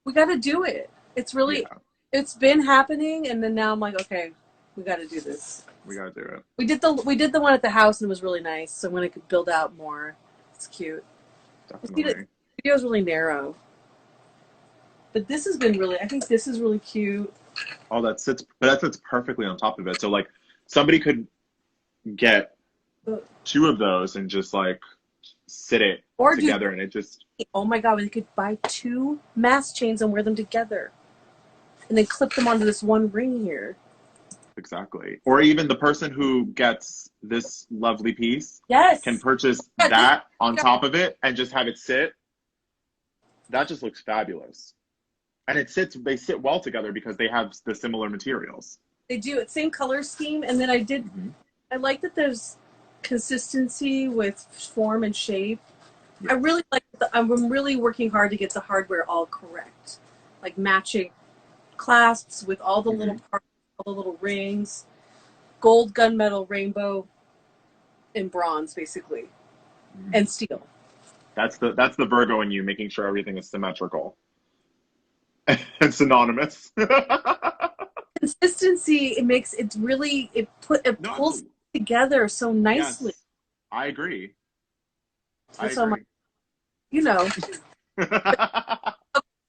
We got to do it. It's really, it's been happening, and then now I'm like, okay, we got to do this. We got to do it. We did the one at the house, and it was really nice. So when I could build out more, it's cute. Definitely. The video is really narrow, but this has been really. I think this is really cute. Oh, that sits perfectly on top of it. So like, somebody could get 2 of those and just like sit it together, and it just. Oh my god! We could buy 2 mask chains and wear them together. and then clip them onto this one ring here. Exactly. Or even the person who gets this lovely piece Yes. can purchase that on top of it and just have it sit. That just looks fabulous. And they sit well together because they have the similar materials. They do. It's same color scheme. And then I like that there's consistency with form and shape. Yeah. I really like I'm really working hard to get the hardware all correct. Like matching clasps with all the little parts, all the little rings, gold, gunmetal, rainbow, and bronze, basically, and steel. That's the Virgo in you, making sure everything is symmetrical and synonymous. Consistency, it pulls together so nicely. Yes, I agree. You know.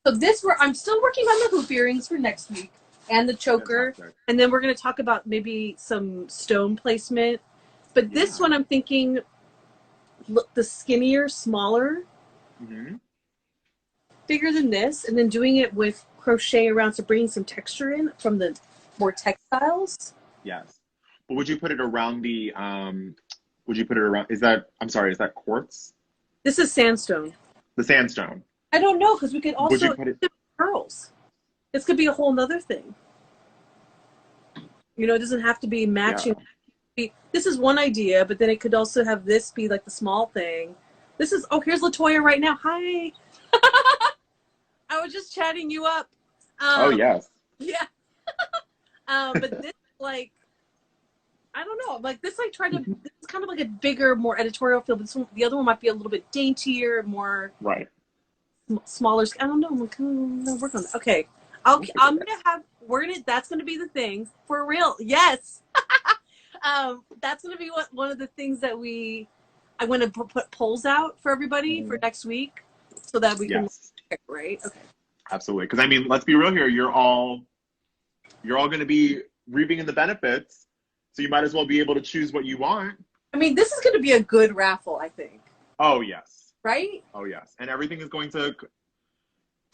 So I'm still working on the hoop earrings for next week and the choker. Fantastic. And then we're going to talk about maybe some stone placement. But this one I'm thinking, look, the skinnier, smaller, bigger than this, and then doing it with crochet around, so bringing some texture in from the more textiles. Yes. But would you put it around is that quartz? This is sandstone. The sandstone. I don't know, because we could also put pearls. This could be a whole nother thing. You know, it doesn't have to be matching. Yeah. This is one idea, but then it could also have this be like the small thing. Here's LaToya right now. Hi. I was just chatting you up. Oh, yes. Yeah. But this, like, I don't know. Like, this, this is kind of like a bigger, more editorial feel. But the other one might be a little bit daintier, more... Right. Smaller. I don't know. I'm gonna work on that. Okay. That's gonna be the thing for real. Yes. That's gonna be one of the things that I want to put polls out for everybody for next week, so that we can pick, right? Okay. Absolutely. Because I mean, let's be real here. You're all gonna be reaping the benefits, so you might as well be able to choose what you want. I mean, this is gonna be a good raffle, I think. Oh yes. Right? Oh yes, and everything is going to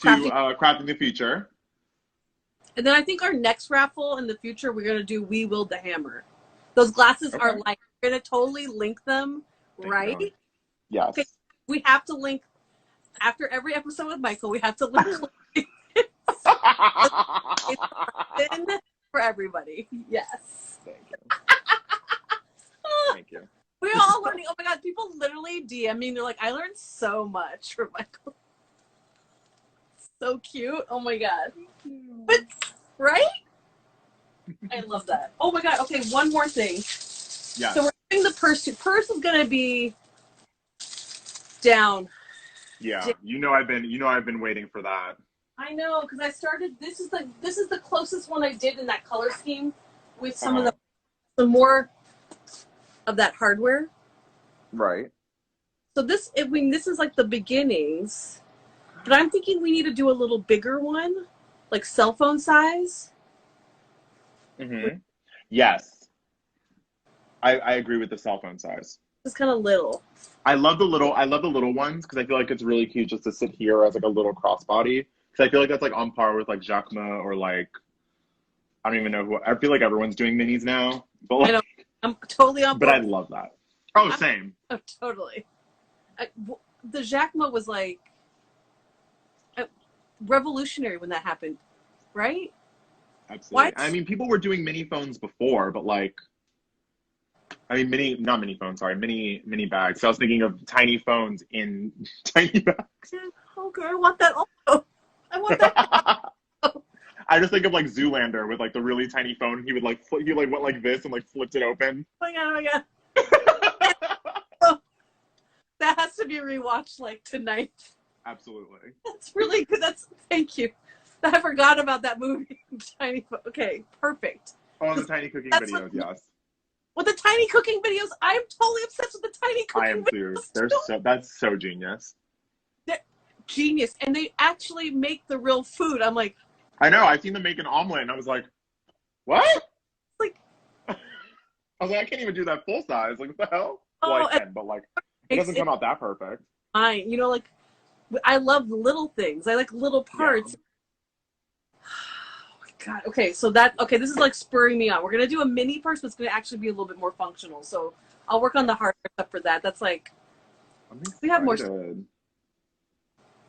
crafting the future. And then I think our next raffle in the future, we're gonna do We Wield the Hammer. Those glasses are like, we're gonna totally link them, right? You. Yes. Okay. We have to link after every episode with Michael. We have to link for everybody. Yes. Thank you. Thank you. We're all learning. Oh my God, people literally DM me and they're like, I learned so much from Michael. So cute. Oh my God. But, right? I love that. Oh my God. Okay, one more thing. Yeah. So we're doing the purse. Purse is gonna be down. Yeah. You know I've been waiting for that. I know, because I started. This is the closest one I did in that color scheme with some of the more of that hardware. Right. So this is like the beginnings, but I'm thinking we need to do a little bigger one, like cell phone size. Yes. I agree with the cell phone size. It's kind of little. I love the little ones because I feel like it's really cute just to sit here as like a little crossbody. Because I feel like that's like on par with like Jacquemus or like, I don't even know I feel like everyone's doing minis now. But like, I know. I'm totally on board. But I love that. Oh, same. Oh, totally. The Jacquemus was like revolutionary when that happened, right? Absolutely. I mean, people were doing mini phones before, but like, I mean, mini bags. So I was thinking of tiny phones in tiny bags. Okay, I want that also. I want that. I just think of like Zoolander with like the really tiny phone. He would like he like went like this and like flipped it open. Oh my God. That has to be rewatched like tonight. Absolutely. That's really good. Thank you. I forgot about that movie. Okay, perfect. Oh, the tiny cooking videos, yes. With the tiny cooking videos, I'm totally obsessed with the tiny cooking videos. I am too. That's so genius. They're genius, and they actually make the real food. I'm like, I know. I've seen them make an omelet, and I was like, what? Like, I was like, I can't even do that full size. Like, what the hell? Oh, well, I can, but like, it doesn't come out that perfect. Like, I love little things. I like little parts. Yeah. God, okay, so this is like spurring me on. We're gonna do a mini purse, but it's gonna actually be a little bit more functional. So I'll work on the hardware stuff for that. That's like I'm we have more. excited.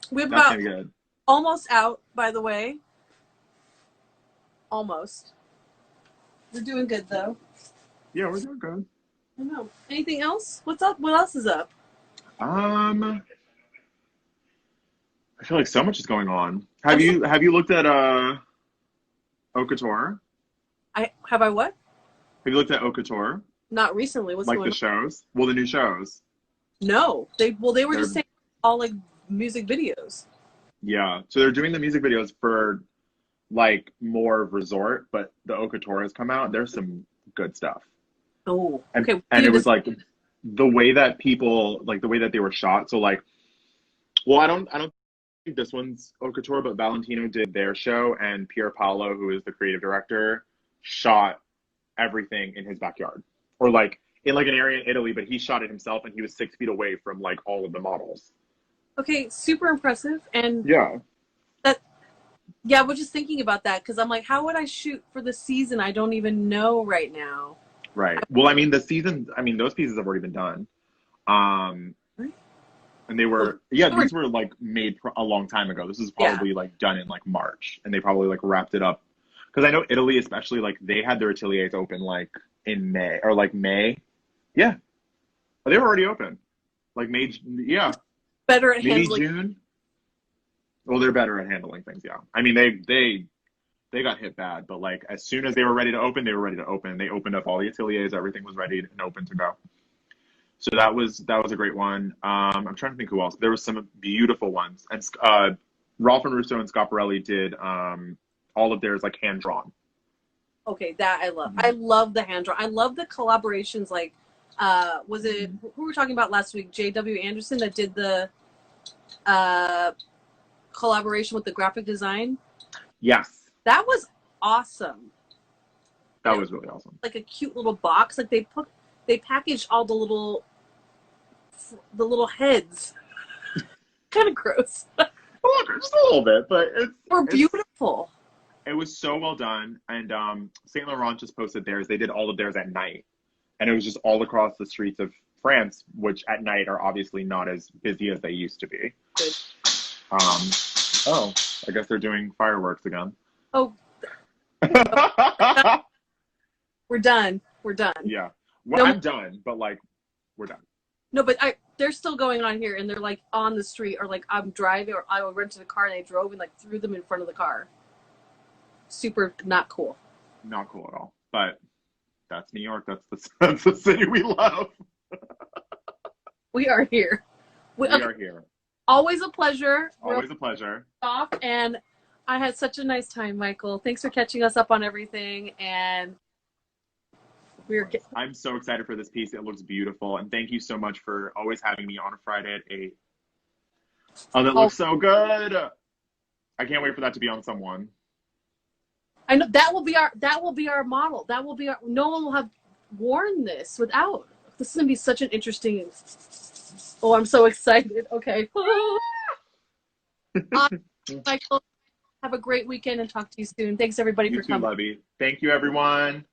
We have That's about gonna be good. almost out, by the way. Almost. We're doing good though. Yeah, we're doing good. I know. Anything else? What's up? What else is up? I feel like so much is going on. Have you looked at Haute Couture? I what? Have you looked at Haute Couture? Not recently. What's Like going the shows? Well, the new shows. on? No. They were They're, just saying all like music videos. yeah. So they're doing the music videos for like more resort, but the Haute Couture has come out. There's some good stuff. Oh, And okay. and it was like the way that people like the way that they were shot. So like, well, I don't think this one's Haute Couture, but Valentino did their show, and Pier Paolo, who is the creative director, shot everything in his backyard, or like in like an area in Italy, but he shot it himself, and he was 6 feet away from like all of the models. Okay, super impressive. And Yeah. that, yeah, I was just thinking about that because I'm like, how would I shoot for the season? I don't even know right now. Right. Well, I mean, those pieces have already been done. And they were, these were like made a long time ago. This is probably like done in like March, and they probably like wrapped it up. Because I know Italy, especially, like they had their ateliers open like in May or like May. Yeah. They were already open. Like May, yeah. Better at maybe handling. June. Well, they're better at handling things, yeah. I mean, they got hit bad, but like as soon as they were ready to open, they were ready to open. They opened up all the ateliers, everything was ready and open to go. So that was a great one. I'm trying to think who else. There was some beautiful ones, and Rolf and Russo and Schiaparelli did all of theirs like hand drawn. Okay, that I love. Mm-hmm. I love the hand draw. I love the collaborations. Like, was it who we were talking about last week? J.W. Anderson that did the collaboration with the graphic design. Yes, that was awesome. That was really awesome. Like a cute little box. Like they packaged all the little heads. Kind of gross. Just a little bit, but it's beautiful. It was so well done, and Saint Laurent just posted theirs. They did all of theirs at night, and it was just all across the streets of France, which at night are obviously not as busy as they used to be. Good. Oh, I guess they're doing fireworks again. Oh. We're done. Yeah. Well, I'm done, but like, we're done. No, but they're still going on here, and they're like on the street, or like I'm driving, or I rented a car and they drove and like threw them in front of the car. Super not cool. Not cool at all. But that's New York. That's the city we love. We are here. We are here. Always a pleasure. Always a pleasure. Off, and I had such a nice time, Michael. Thanks for catching us up on everything, and I'm so excited for this piece. It looks beautiful, and thank you so much for always having me on a Friday at 8. Oh, that looks so good. I can't wait for that to be on someone. I know that will be our model. That will be no one will have worn this without. This is gonna be such an interesting. Oh, I'm so excited. Okay. Michael, have a great weekend and talk to you soon. Thanks everybody for coming. You too, Lovey. Thank you, everyone.